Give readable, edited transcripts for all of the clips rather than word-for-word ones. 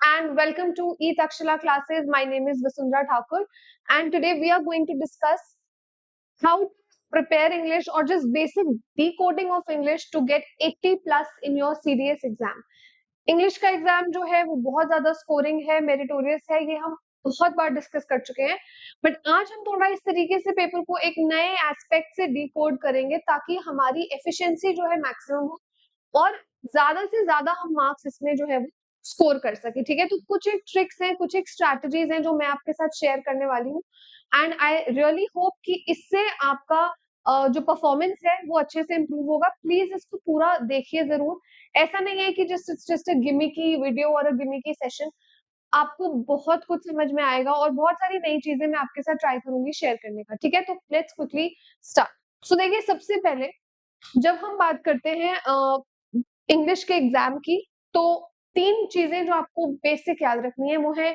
and welcome to E-Takshila classes. My name is Vasundhara Thakur and today we are going to discuss how to prepare English or just basic decoding of English to get 80 plus in your CDS exam. English का exam जो है वो बहुत ज्यादा scoring है, meritorious है, ये हम बहुत बार डिस्कस कर चुके हैं, बट आज हम थोड़ा इस तरीके से पेपर को एक नए एस्पेक्ट से डिकोड करेंगे ताकि हमारी एफिशिएंसी जो है मैक्सिमम हो और ज्यादा से ज्यादा हम मार्क्स इसमें जो है वो स्कोर कर सके। ठीक है, तो कुछ एक ट्रिक्स हैं, कुछ एक स्ट्रैटेजीज हैं जो मैं आपके साथ शेयर करने वाली हूँ एंड आई रियली होप कि इससे आपका जो परफॉर्मेंस है वो अच्छे से इम्प्रूव होगा। प्लीज इसको पूरा देखिए जरूर। ऐसा नहीं है कि जस्ट गिमी की वीडियो और गिमी की सेशन, आपको बहुत कुछ समझ में आएगा और बहुत सारी नई चीजें मैं आपके साथ ट्राई करूंगी शेयर करने का। ठीक है, तो लेट्स क्विकली स्टार्ट। सो देखिए, सबसे पहले जब हम बात करते हैं इंग्लिश के एग्जाम की, तो तीन चीजें जो आपको बेसिक याद रखनी है वो है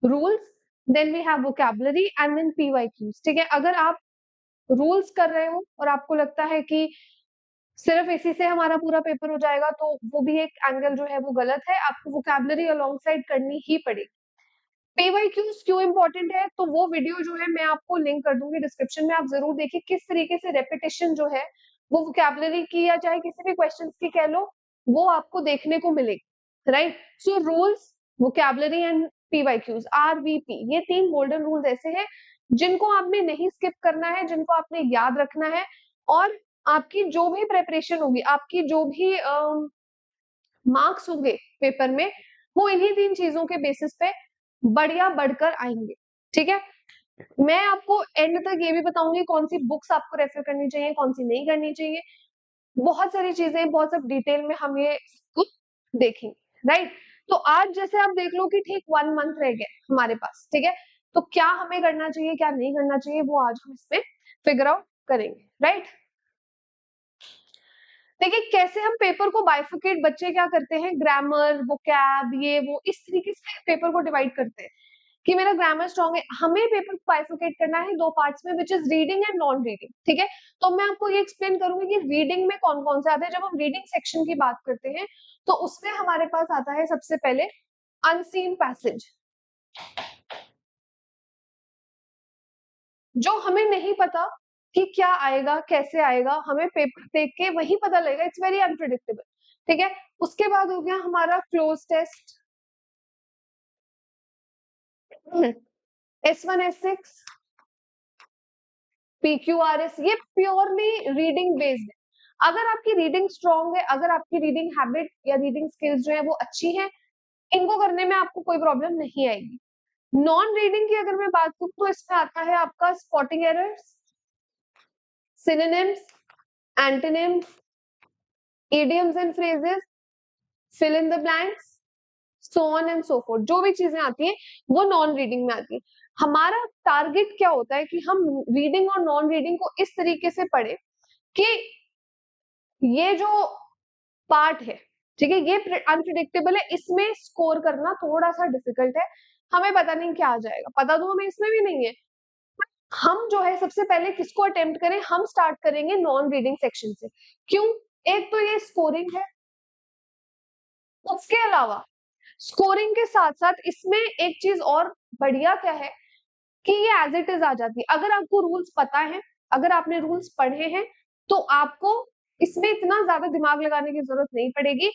rules, then we have vocabulary and then PYQs. ठीक है, अगर आप रूल्स कर रहे हो और आपको लगता है कि सिर्फ इसी से हमारा पूरा पेपर हो जाएगा, तो वो भी एक एंगल जो है वो गलत है, आपको वोकैबुलरी अलोंग साइड करनी ही पड़ेगी। पीवाईक्यूज क्यों इंपॉर्टेंट है, तो वो वीडियो जो है मैं आपको लिंक कर दूंगी डिस्क्रिप्शन में, आप जरूर देखिए किस तरीके से रेपिटेशन जो है वो वोकैबुलरी की या चाहे किसी भी क्वेश्चन की कह लो, वो आपको देखने को मिलेगी। Right, so rules, vocabulary and PYQs, RVP, ये तीन गोल्डन रूल्स ऐसे हैं जिनको आपने नहीं स्किप करना है, जिनको आपने याद रखना है और आपकी जो भी प्रेपरेशन होगी, आपकी जो भी मार्क्स होंगे पेपर में, वो इन्हीं तीन चीजों के बेसिस पे बढ़िया बढ़कर आएंगे। ठीक है, मैं आपको एंड तक ये भी बताऊंगी कौन सी बुक्स आपको रेफर करनी चाहिए, कौन सी नहीं करनी चाहिए, बहुत सारी चीजें, बहुत सब डिटेल में हम ये कुछ देखेंगे। राइट, तो आज जैसे आप देख लो कि ठीक 1 मंथ रह गए हमारे पास। ठीक है, तो क्या हमें करना चाहिए, क्या नहीं करना चाहिए, वो आज हम इसमें फिगर आउट करेंगे। राइट, देखिए कैसे हम पेपर को बाइफिकेट, बच्चे क्या करते हैं, ग्रामर, वोकैब, ये वो इस तरीके से पेपर को डिवाइड करते हैं कि मेरा ग्रामर स्ट्रॉन्ग है। हमें पेपर को बाइफिकेट करना है दो पार्ट्स में, which is reading and non reading. ठीक है, तो मैं आपको ये एक्सप्लेन करूंगी कि रीडिंग में कौन कौन से आते हैं। जब हम रीडिंग सेक्शन की बात करते हैं तो उसमें हमारे पास आता है सबसे पहले अनसीन पैसेज, जो हमें नहीं पता कि क्या आएगा, कैसे आएगा, हमें पेपर देख के वही पता लगेगा, इट्स वेरी अनप्रिडिक्टेबल। ठीक है, उसके बाद हो गया हमारा cloze test, S1 S6 PQRS, ये प्योरली रीडिंग बेस्ड है। अगर आपकी रीडिंग स्ट्रॉन्ग है, अगर आपकी रीडिंग हैबिट या रीडिंग स्किल्स जो है वो अच्छी है, इनको करने में आपको कोई प्रॉब्लम नहीं आएगी। नॉन रीडिंग की अगर मैं बात करूं तो इसमें आता है आपका spotting errors, synonyms, antonyms, idioms and phrases, fill in the blanks, so on and so forth। जो भी चीजें आती हैं वो नॉन रीडिंग में आती है। हमारा टारगेट क्या होता है कि हम रीडिंग और नॉन रीडिंग को इस तरीके से पढ़े कि ये जो पार्ट है, ठीक है, ये अनप्रिडिक्टेबल है, इसमें स्कोर करना थोड़ा सा डिफिकल्ट है, हमें पता नहीं क्या आ जाएगा, पता तो हमें इसमें भी नहीं है। हम जो है सबसे पहले किसको अटेम्प्ट करें, हम स्टार्ट करेंगे नॉन रीडिंग सेक्शन से। क्यों? एक तो ये स्कोरिंग है, उसके अलावा स्कोरिंग के साथ साथ इसमें एक चीज और बढ़िया क्या है कि ये एज इट इज आ जाती है। अगर आपको रूल्स पता है, अगर आपने रूल्स पढ़े हैं, तो आपको इसमें इतना ज्यादा दिमाग लगाने की जरूरत नहीं पड़ेगी।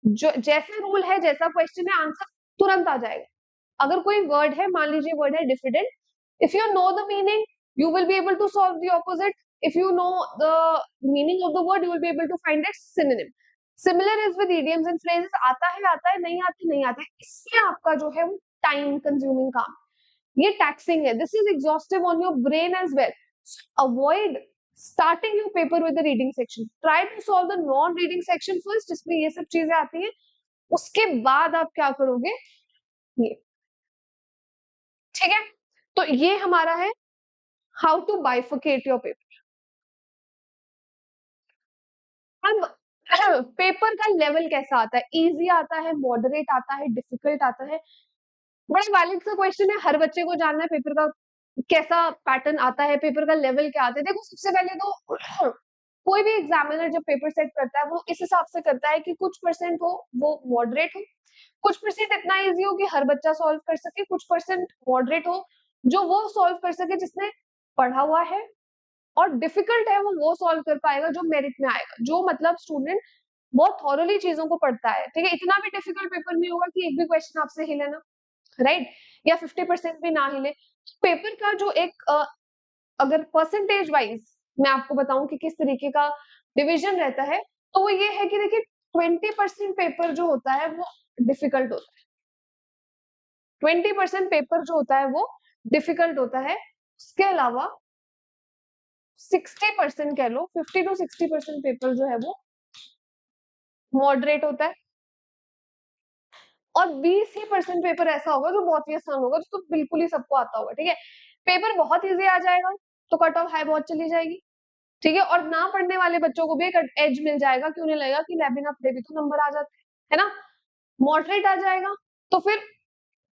जो जैसे रूल है, जैसा क्वेश्चन है, आंसर तुरंत आ जाएगा। अगर कोई वर्ड है, मान लीजिए वर्ड है diffident, if you know the meaning you will be able to solve the opposite, if you know the meaning of the word you will be able to find its synonym. Similar is with idioms and phrases, आता है, नहीं आता, नहीं आता है, इससे आपका जो है वो टाइम कंज्यूमिंग काम, ये टैक्सिंग है, this is exhaustive on your brain as well. Avoid starting your paper with the reading section, try to solve the non reading section first, जिसमें ये सब चीजें आती हैं, उसके बाद आप क्या करोगे, ये। ठीक है, तो ये हमारा है how to bifurcate your paper. अब पेपर का लेवल कैसा आता है, इजी आता है, मॉडरेट आता है, डिफिकल्ट आता है, बड़ा वैलिड सा क्वेश्चन है, हर बच्चे को जानना है पेपर का कैसा पैटर्न आता है, पेपर का लेवल क्या आता है। देखो सबसे पहले तो कोई भी एग्जामिनर जब पेपर सेट करता है वो इस हिसाब से करता है कि कुछ परसेंट हो वो मॉडरेट हो, कुछ परसेंट इतना इजी हो कि हर बच्चा सॉल्व कर सके, कुछ परसेंट मॉडरेट हो जो वो सॉल्व कर सके जिसने पढ़ा हुआ है, और डिफिकल्ट है वो सॉल्व कर पाएगा जो मेरिट में आएगा, जो मतलब स्टूडेंट बहुत थॉरली चीजों को पढ़ता है। ठीक है, इतना भी डिफिकल्ट पेपर नहीं होगा कि एक भी क्वेश्चन आपसे हिले ना, राइट, या 50% भी ना हिले। पेपर का जो एक अगर परसेंटेज वाइज मैं आपको बताऊं कि किस तरीके का डिवीजन रहता है, तो वो ये है कि देखिए 20% पेपर जो होता है वो डिफिकल्ट होता है, 20% पेपर जो होता है वो डिफिकल्ट होता है। उसके अलावा 60% कह लो, 50 to 60% पेपर जो है वो मॉडरेट होता है, और 20% पेपर ऐसा होगा जो बहुत ही आसान होगा, जो तो बिल्कुल ही सबको आता होगा। ठीक है, पेपर बहुत इजी आ जाएगा तो कट ऑफ हाई बहुत चली जाएगी। ठीक है, और ना पढ़ने वाले बच्चों को भी एक एज मिल जाएगा कि उन्हें लगेगा कि लेबिन अपने भी तो नंबर आ जाते हैं, है ना। मॉडरेट आ जाएगा तो फिर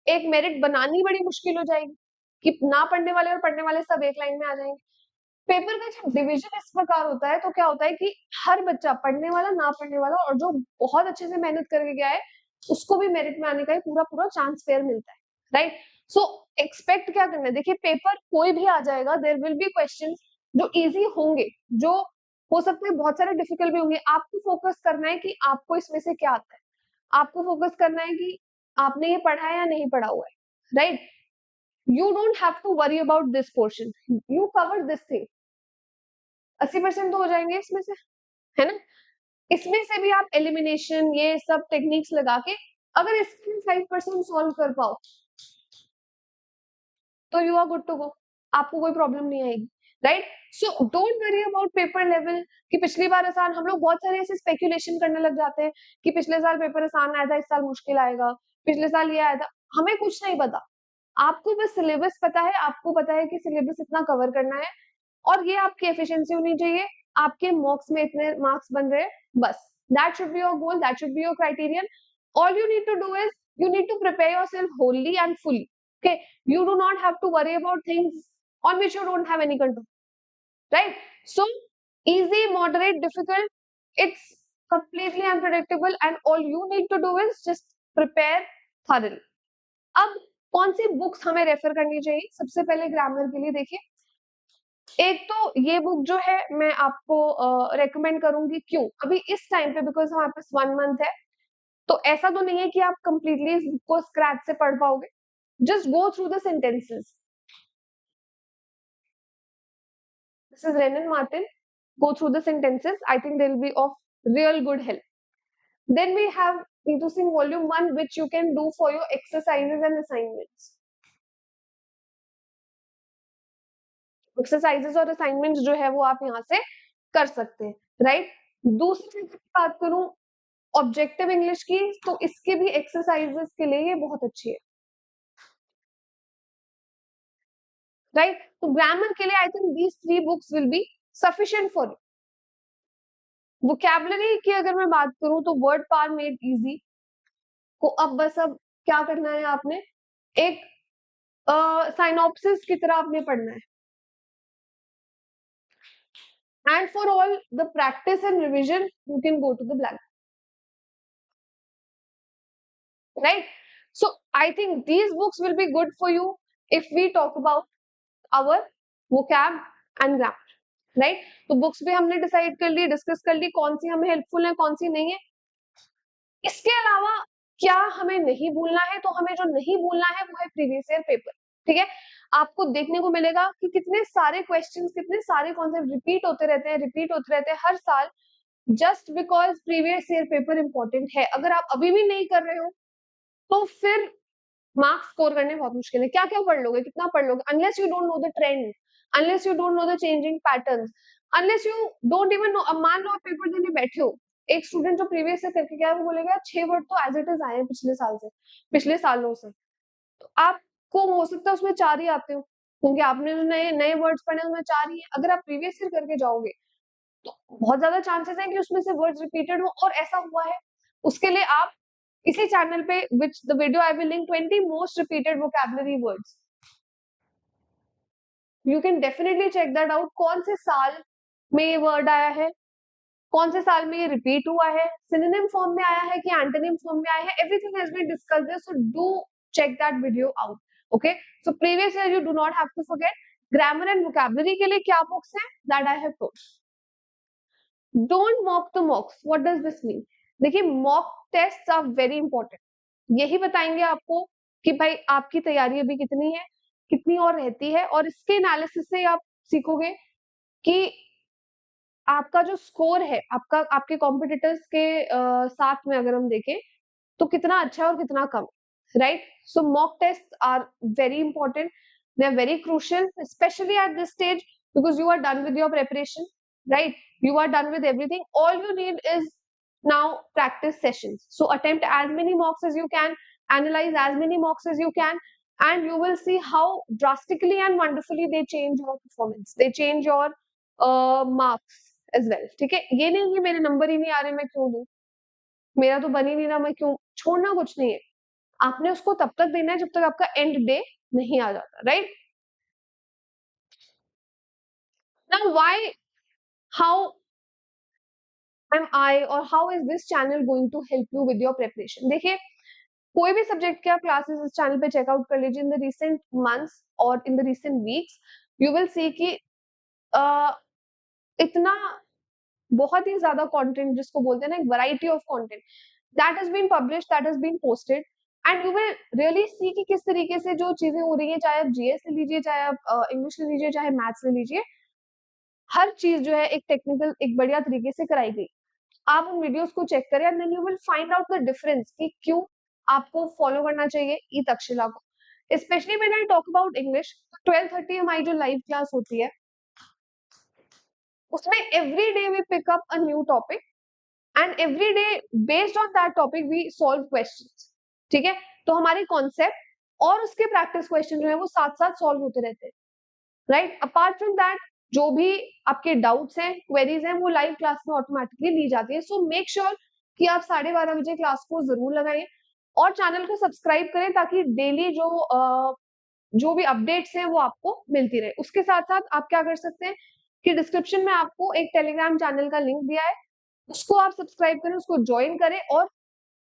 एक मेरिट बनानी बड़ी मुश्किल हो जाएगी कि ना पढ़ने वाले और पढ़ने वाले सब एक लाइन में आ जाएंगे। पेपर का जब डिवीजन इस प्रकार होता है तो क्या होता है कि हर बच्चा, पढ़ने वाला, ना पढ़ने वाला, और जो बहुत अच्छे से मेहनत करके गया है उसको भी मेरिट में आने का ही पूरा पूरा चांस फेयर मिलता है, राइट। सो एक्सपेक्ट क्या करना है, देखिए पेपर कोई भी आ जाएगा, देयर विल बी क्वेश्चन जो इजी होंगे, जो हो सकते हैं बहुत सारे डिफिकल्ट भी होंगे। आपको फोकस करना है कि आपको इसमें से क्या आता है, आपको फोकस करना है कि आपने ये पढ़ा है या नहीं पढ़ा हुआ है, right. You don't have to worry about this portion, you cover this thing, 80% तो हो जाएंगे इसमें से, है ना। इसमें से भी आप एलिमिनेशन ये सब टेक्निक्स लगा के अगर इसमें 5% सॉल्व कर पाओ तो you are good to go, आपको कोई प्रॉब्लम नहीं आएगी, right. So don't worry about paper level कि पिछली बार आसान, हम लोग बहुत सारे ऐसे स्पेकुलेशन करने लग जाते हैं कि पिछले साल पेपर आसान आया था, इस साल मुश्किल आएगा, पिछले साल ये आया था। हमें कुछ नहीं पता, आपको बस सिलेबस पता है, आपको पता है कि सिलेबस इतना कवर करना है और ये आपकी एफिशिएंसी होनी चाहिए, आपके मॉक्स में इतने मार्क्स बन रहे हैं, बस। That should be your goal, that should be your criterion. All you need to do is you need to prepare yourself wholly and fully. Okay, you do not have to worry about things on which you don't have any control, right? So easy, moderate, difficult, it's completely unpredictable, and all you need to do is just prepare thoroughly. अब कौन सी books हमें refer करनी चाहिए? सबसे पहले grammar के लिए देखिए, एक तो ये बुक जो है मैं आपको रेकमेंड करूंगी, क्यों, अभी इस टाइम पे, बिकॉज हमारे पास 1 मंथ है, तो ऐसा तो नहीं है कि आप कंप्लीटली इस बुक को स्क्रैच से पढ़ पाओगे। Just go through the sentences, this is Wren and Martin, go through the sentences, I think they'll be of real good help. Then we have Neetu Singh volume 1, which you can do for your exercises and assignments. Exercises और assignments जो है वो आप यहाँ से कर सकते हैं, राइट। दूसरी बात करूं ऑब्जेक्टिव इंग्लिश की, तो इसके भी एक्सरसाइजेस के लिए ये बहुत अच्छी है, राइट। तो ग्रामर के लिए I think these 3 books will be sufficient for you. Vocabulary की अगर मैं बात करूं तो वर्ड पावर मेड इजी को अब बस अब क्या करना है, आपने एक साइनॉप्सिस की तरह आपने पढ़ना है, and for all the practice and revision you can go to the black, right. So I think these books will be good for you if we talk about our vocab and grammar, right. तो books भी हमने decide कर ली, discuss कर ली कौन सी हमें helpful है, कौन सी नहीं है। इसके अलावा क्या हमें नहीं भूलना है, तो हमें जो नहीं भूलना है वो है प्रीवियस ईयर पेपर। ठीक है, आपको देखने को मिलेगा कि कितने सारे क्वेश्चंस, कितने सारे कॉन्सेप्ट रिपीट होते रहते हैं, रिपीट होते रहते हैं हर साल, just because previous year paper important है। अगर आप अभी भी नहीं कर रहे हो तो फिर मार्क्स स्कोर करने बहुत मुश्किल है। क्या क्या पढ़ लोगे, कितना पढ़ लोगे, unless you don't know the trend, unless you don't know the changing patterns, unless you don't even know. अब मान लो आप पेपर देने बैठे हो, एक स्टूडेंट जो प्रीवियस से करके गया है वो बोलेगा 6 वर्ड तो एज इट इज आए हैं पिछले साल से, पिछले सालों से, तो आपको हो सकता है उसमें 4 ही आते हो, क्योंकि आपने जो नए नए वर्ड्स पढ़े उसमें 4 ही है। अगर आप प्रीवियस ईयर करके जाओगे तो बहुत ज्यादा चांसेस है कि उसमें से वर्ड्स रिपीटेड हो, और ऐसा हुआ है। उसके लिए आप इसी चैनल पे, which the video I will link, 20 most repeated vocabulary words, you can definitely check that out, कौन से साल में ये वर्ड आया है, कौन से साल में ये रिपीट हुआ है, सिनोनिम फॉर्म में आया है कि एंटोनिम फॉर्म में आया है, everything has been discussed there, so do check that video out. Okay, so previous year you do not have to forget. Grammar and vocabulary के लिए क्या books हैं that I have told. Don't mock the mocks. What does this mean? देखिए mock tests are very important. यही बताएंगे आपको कि भाई आपकी तैयारी अभी कितनी है, कितनी और रहती है, और इसके एनालिसिस से आप सीखोगे कि आपका जो स्कोर है, आपका आपके कॉम्पिटिटर्स के साथ में अगर हम देखें तो कितना अच्छा है और कितना कम, right? So mock tests are very important. They're very crucial, especially at this stage, because you are done with your preparation, right? You are done with everything. All you need is now practice sessions. So attempt as many mocks as you can, analyze as many mocks as you can, and you will see how drastically and wonderfully they change your performance. They change your marks as well. ठीक है, ये नहीं कि मेरे number ही नहीं आ रहे मैं क्यों दूं, मेरा तो बन ही नहीं रहा मैं क्यों, छोड़ना कुछ नहीं है, आपने उसको तब तक देना है जब तक आपका एंड डे नहीं आ जाता, right? Now why, how am I और how is this channel going to help you with your preparation? देखिए, कोई भी सब्जेक्ट के आप क्लासेस इस चैनल पे चेकआउट कर लीजिए इन द रिसेंट मंथ्स और in the recent weeks, you will see कि इतना बहुत ही ज्यादा कंटेंट जिसको बोलते हैं ना, एक variety of content that has been published, that has been posted, and you will really see कि किस तरीके से जो चीजें हो रही है, चाहे आप जीएस ले लीजिए, चाहे आप इंग्लिश ले लीजिए, चाहे मैथ्स ले लीजिए, हर चीज जो है एक टेक्निकल, एक बढ़िया तरीके से कराई गई। आप उन वीडियोस को चेक करें and then you will find out the difference कि क्यों आपको फॉलो करना चाहिए ई तक्षशिला को। Specially when I talk about English, 12:30 हमारी जो लाइव क्लास होती है उसमें every day we pick up a new topic and every day based on that topic we solve questions. ठीक है, तो हमारे कॉन्सेप्ट और उसके प्रैक्टिस क्वेश्चन जो है वो साथ साथ सॉल्व होते रहते हैं, राइट? अपार्ट फ्रॉम दैट जो भी आपके डाउट्स हैं, क्वेरीज हैं, वो लाइव क्लास में ऑटोमेटिकली ली जाती है। सो मेक श्योर कि आप 12:30 बजे क्लास को जरूर लगाएं और चैनल को सब्सक्राइब करें ताकि डेली जो भी अपडेट्स हैं वो आपको मिलती रहे। उसके साथ साथ आप क्या कर सकते हैं कि डिस्क्रिप्शन में आपको एक टेलीग्राम चैनल का लिंक दिया है, उसको आप सब्सक्राइब करें, उसको ज्वाइन करें, और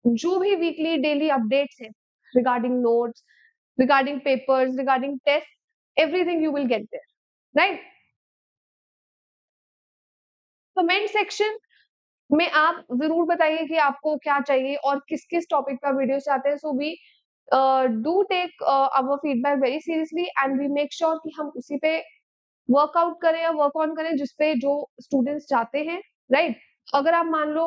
जो भी वीकली डेली अपडेट्स हैं regarding notes, regarding papers, regarding test, everything you will get there, right? Comment section में आप जरूर बताइए कि आपको क्या चाहिए और किस किस टॉपिक का वीडियो चाहते हैं। So we do take our feedback very seriously and we make sure कि हम उसी पे वर्कआउट करें या वर्क ऑन करें जिसपे जो स्टूडेंट्स चाहते हैं, राइट? अगर आप मान लो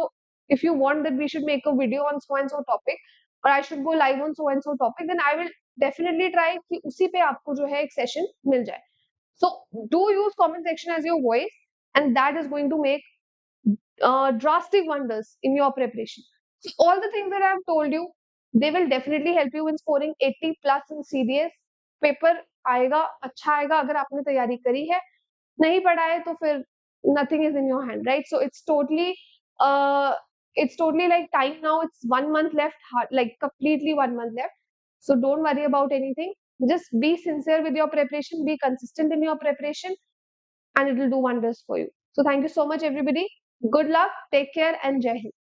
if you want that we should make a video on so and so topic और I should go live on so and so topic, then I will definitely try कि उसी पे आपको जो है एक सेशन मिल जाए। So do use comment section as your voice and that is going to make drastic wonders in your preparation. So all the things that I have told you, they will definitely help you in scoring 80 plus in CDS. Paper आएगा, अच्छा आएगा अगर आपने तैयारी करी है, नहीं पढ़ा है तो फिर nothing is in your hand, right? So it's totally like time now. It's 1 month left, like completely 1 month left. So don't worry about anything. Just be sincere with your preparation, be consistent in your preparation, and it will do wonders for you. So thank you so much, everybody. Good luck, take care, and Jai Hind.